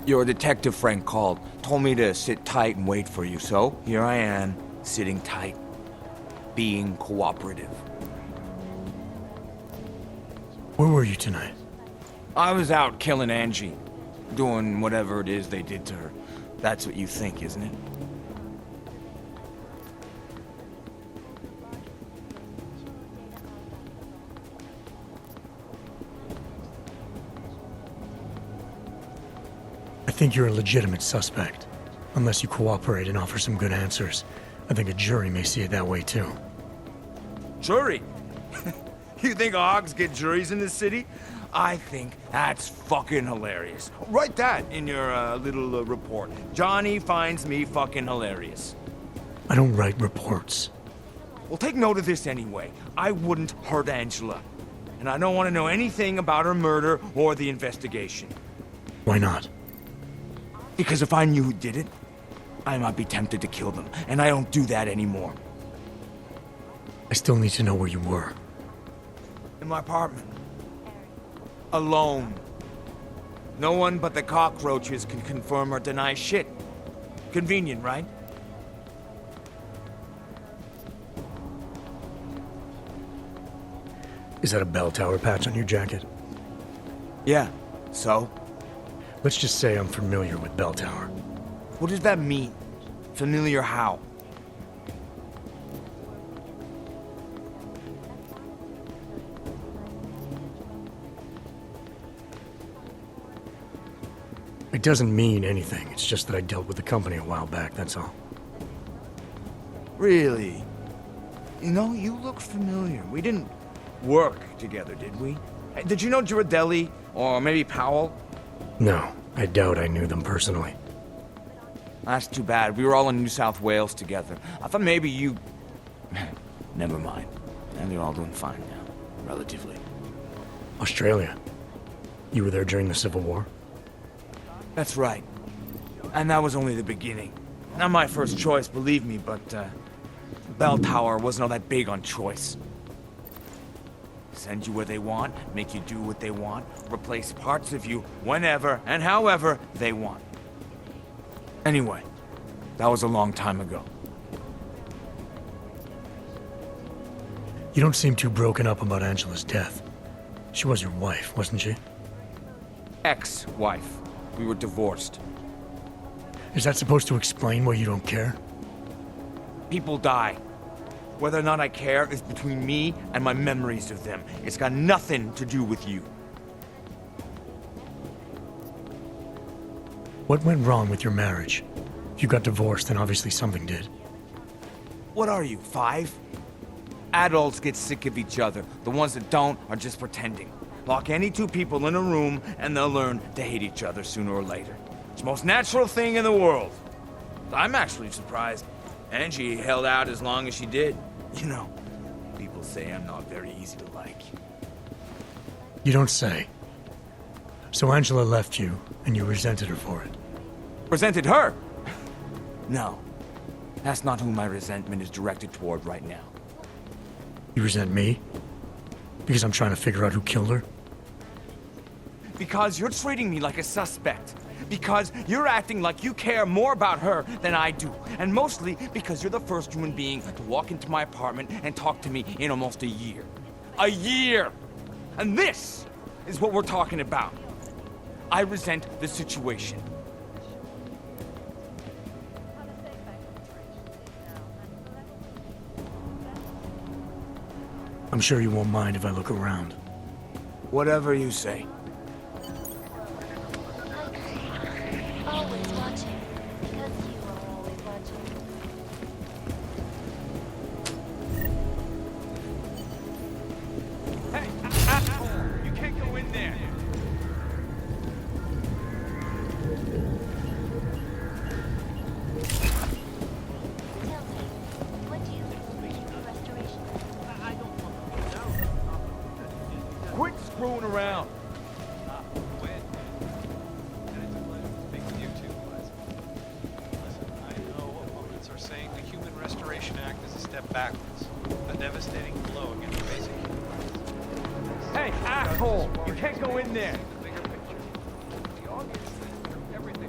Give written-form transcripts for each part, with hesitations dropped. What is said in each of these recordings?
Your detective friend called, told me to sit tight and wait for you, so here I am, sitting tight, being cooperative. Where were you tonight? I was out killing Angie, doing whatever it is they did to her. That's what you think, isn't it? I think you're a legitimate suspect. Unless you cooperate and offer some good answers. I think a jury may see it that way too. Jury? You think hogs get juries in this city? I think that's fucking hilarious. Write that in your little report. Johnny finds me fucking hilarious. I don't write reports. Well, take note of this anyway. I wouldn't hurt Angela. And I don't want to know anything about her murder or the investigation. Why not? Because if I knew who did it, I might be tempted to kill them. And I don't do that anymore. I still need to know where you were. In my apartment. Alone. No one but the cockroaches can confirm or deny shit. Convenient, right? Is that a bell tower patch on your jacket? Yeah. So? Let's just say I'm familiar with bell tower. What does that mean? Familiar how? It doesn't mean anything. It's just that I dealt with the company a while back, that's all. Really? You know, you look familiar. We didn't work together, did we? Hey, did you know Girardelli? Or maybe Powell? No, I doubt I knew them personally. That's too bad. We were all in New South Wales together. I thought maybe you... Never mind. And they're all doing fine now. Relatively. Australia. You were there during the Civil War? That's right. And that was only the beginning. Not my first choice, believe me, but, Bell Tower wasn't all that big on choice. Send you where they want, make you do what they want, replace parts of you whenever and however they want. Anyway, that was a long time ago. You don't seem too broken up about Angela's death. She was your wife, wasn't she? Ex-wife. We were divorced. Is that supposed to explain why you don't care? People die. Whether or not I care is between me and my memories of them. It's got nothing to do with you. What went wrong with your marriage? If you got divorced, then obviously something did. What are you, 5? Adults get sick of each other. The ones that don't are just pretending. Lock any two people in a room and they'll learn to hate each other sooner or later. It's the most natural thing in the world. I'm actually surprised Angie held out as long as she did. You know, people say I'm not very easy to like. You don't say. So Angela left you, and you resented her for it. Resented her? No. That's not who my resentment is directed toward right now. You resent me? Because I'm trying to figure out who killed her? Because you're treating me like a suspect. Because you're acting like you care more about her than I do. And mostly because you're the first human being to walk into my apartment and talk to me in almost a year. A year! And this is what we're talking about. I resent the situation. I'm sure you won't mind if I look around. Whatever you say. Always watching, because you are always watching. Hey, asshole! You can't go in there! Tell me, what do you think will bring you to restoration? Quit screwing around! Saying the Human Restoration Act is a step backwards, a devastating blow against basic human rights. Hey, asshole! You can't go in there! The bigger picture. The obvious thing, everything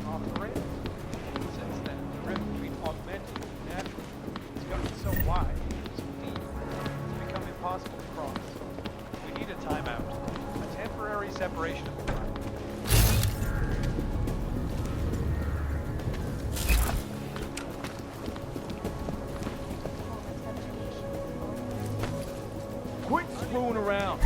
screwing around.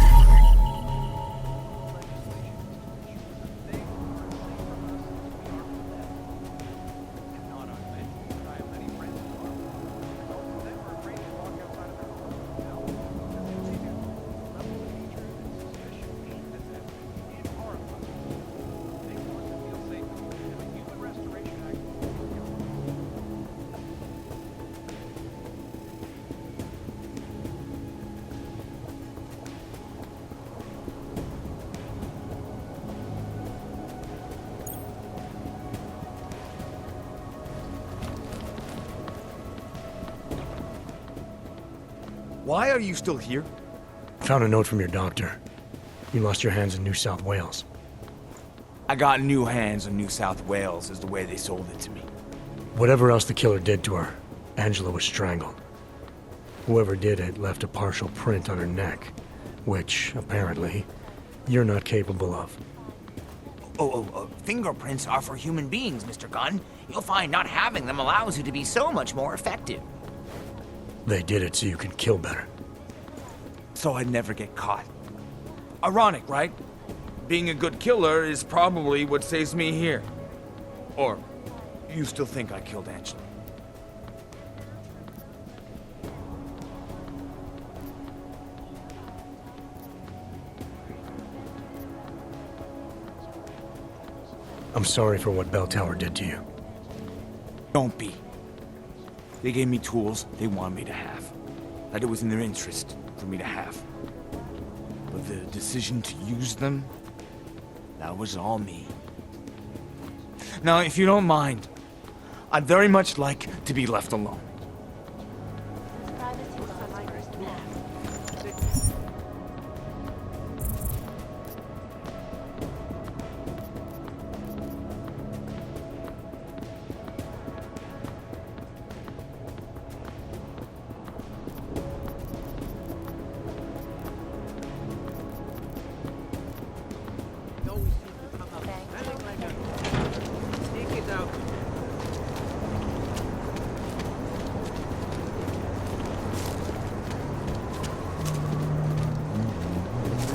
Why are you still here? Found a note from your doctor. You lost your hands in New South Wales. I got new hands in New South Wales, is the way they sold it to me. Whatever else the killer did to her, Angela was strangled. Whoever did it left a partial print on her neck, which, apparently, you're not capable of. Fingerprints are for human beings, Mr. Gunn. You'll find not having them allows you to be so much more effective. They did it so you could kill better. So I'd never get caught. Ironic, right? Being a good killer is probably what saves me here. Or, you still think I killed Angela? I'm sorry for what Bell Tower did to you. Don't be. They gave me tools they wanted me to have. That it was in their interest for me to have. But the decision to use them, that was all me. Now, if you don't mind, I'd very much like to be left alone. Privacy was my first pass.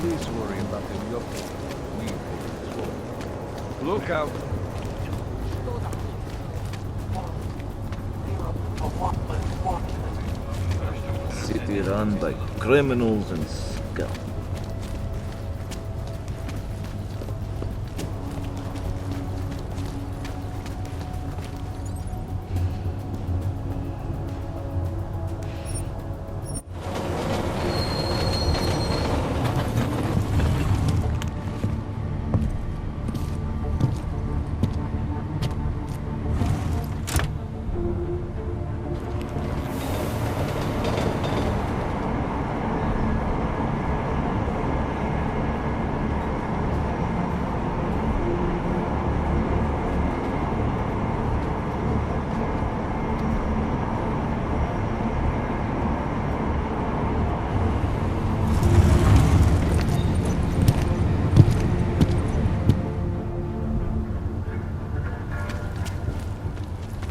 Please worry about the yoke. We take control. Look out. City run by criminals and scum.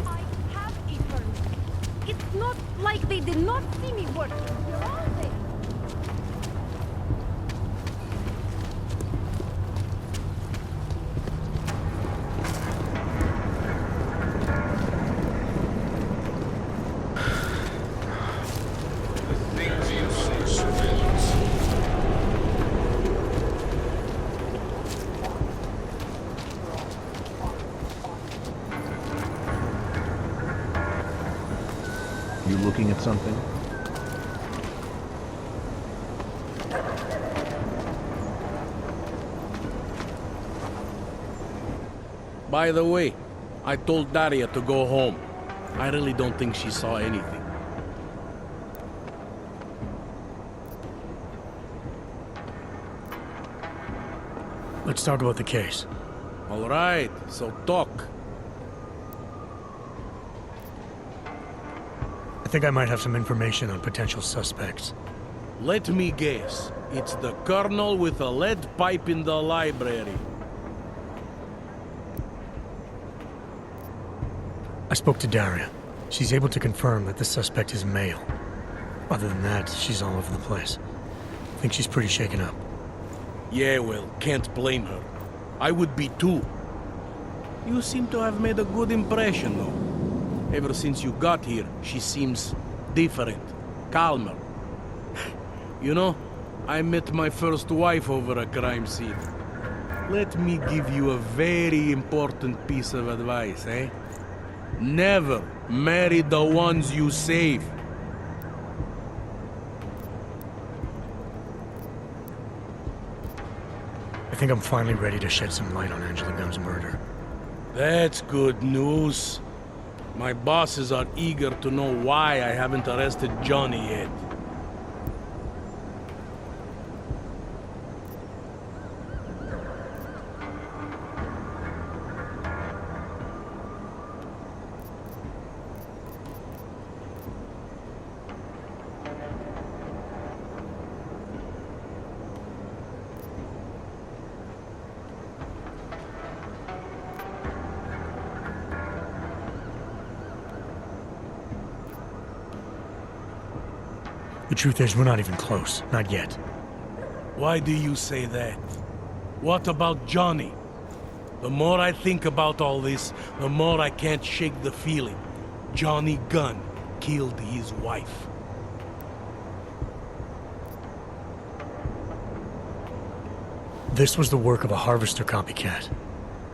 I have a permit. It's not like they did not see me working. You're all there. You looking at something? By the way, I told Daria to go home. I really don't think she saw anything. Let's talk about the case. All right, so talk. I think I might have some information on potential suspects. Let me guess. It's the colonel with a lead pipe in the library. I spoke to Daria. She's able to confirm that the suspect is male. Other than that, she's all over the place. Think she's pretty shaken up. Yeah, well, can't blame her. I would be too. You seem to have made a good impression, though. Ever since you got here, she seems different, calmer. You know, I met my first wife over a crime scene. Let me give you a very important piece of advice, eh? Never marry the ones you save. I think I'm finally ready to shed some light on Angela Gunn's murder. That's good news. My bosses are eager to know why I haven't arrested Johnny yet. The truth is, we're not even close. Not yet. Why do you say that? What about Johnny? The more I think about all this, the more I can't shake the feeling. Johnny Gunn killed his wife. This was the work of a harvester copycat.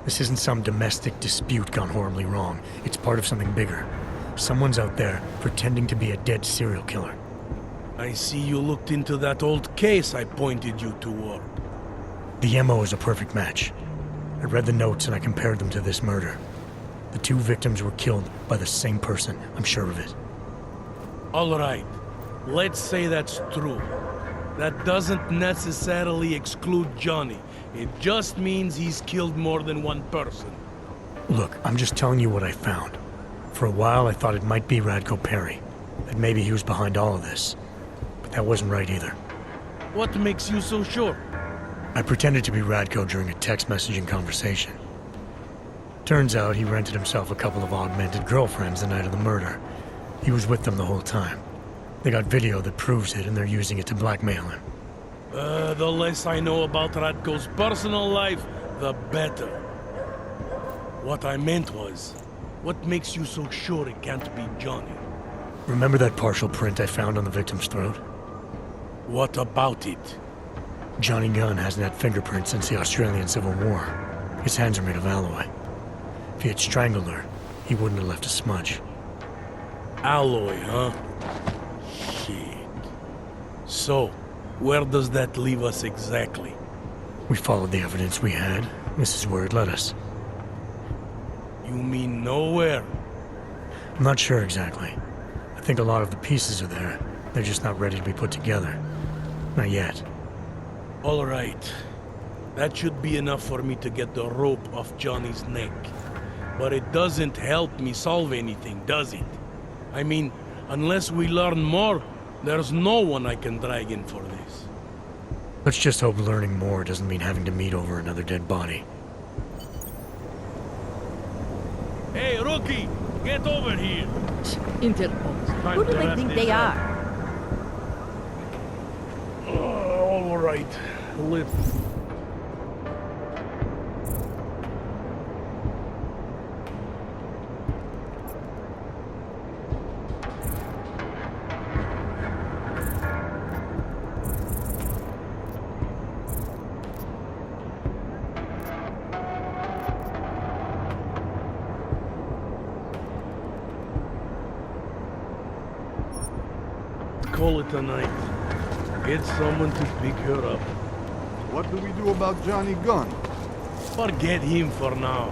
This isn't some domestic dispute gone horribly wrong. It's part of something bigger. Someone's out there pretending to be a dead serial killer. I see you looked into that old case I pointed you toward. The MO is a perfect match. I read the notes and I compared them to this murder. The two victims were killed by the same person, I'm sure of it. All right, let's say that's true. That doesn't necessarily exclude Johnny. It just means he's killed more than one person. Look, I'm just telling you what I found. For a while I thought it might be Radko Perry, that maybe he was behind all of this. But that wasn't right either. What makes you so sure? I pretended to be Radko during a text messaging conversation. Turns out he rented himself a couple of augmented girlfriends the night of the murder. He was with them the whole time. They got video that proves it, and they're using it to blackmail him. The less I know about Radko's personal life, the better. What I meant was, what makes you so sure it can't be Johnny? Remember that partial print I found on the victim's throat? What about it? Johnny Gunn hasn't had fingerprints since the Australian Civil War. His hands are made of alloy. If he had strangled her, he wouldn't have left a smudge. Alloy, huh? Shit. So, where does that leave us exactly? We followed the evidence we had. This is where it led us. You mean nowhere? I'm not sure exactly. I think a lot of the pieces are there. They're just not ready to be put together. Not yet. All right. That should be enough for me to get the rope off Johnny's neck. But it doesn't help me solve anything, does it? I mean, unless we learn more, there's no one I can drag in for this. Let's just hope learning more doesn't mean having to meet over another dead body. Hey, rookie! Get over here! Interpol. Who do they think they are? All right. Live. Call it a night. Get someone to pick her up. What do we do about Johnny Gunn? Forget him for now.